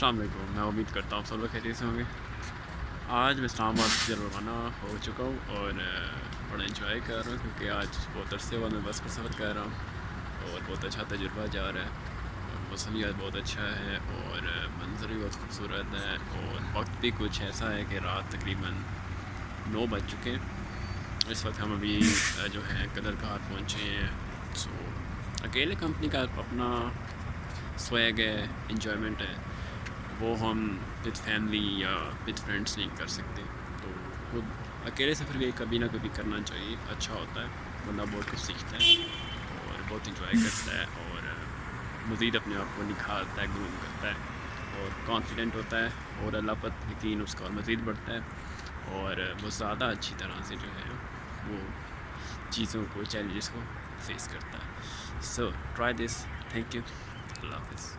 अस्सलाम वालेकुम। मैं उम्मीद करता हूँ सब लोग खैरियत से होंगे। आज मैं इस्लामाबाद से रवाना हो चुका हूँ और बड़ा इंजॉय कर रहा हूँ क्योंकि आज बहुत अरसे बाद मैं बस पर सफ़र कर रहा हूँ और बहुत अच्छा तजुर्बा जा रहा है और मौसम आज बहुत अच्छा है और मंजर भी बहुत खूबसूरत है और वक्त भी कुछ ऐसा है कि रात तकरीबन 9 बज चुके हैं। इस वक्त हम अभी जो है कदर घाट पहुँचे हैं। सो अकेले कंपनी का अपना स्वैग है, इंजॉयमेंट है, वो हम विद फैमिली या विद फ्रेंड्स नहीं कर सकते। तो खुद अकेले सफ़र भी कभी ना कभी करना चाहिए, अच्छा होता है, बंदा बहुत कुछ सीखता है और बहुत इंजॉय करता है और मज़ीद अपने आप को निखारता है, ग्रूम करता है और कॉन्फिडेंट होता है और अल्लाह पर यकीन उसका और मज़ीद बढ़ता है और वो ज़्यादा अच्छी तरह से जो है वो चीज़ों को, चैलेंजेस को फेस करता है। So try this. Thank you. अल्लाह हाफ़िज़।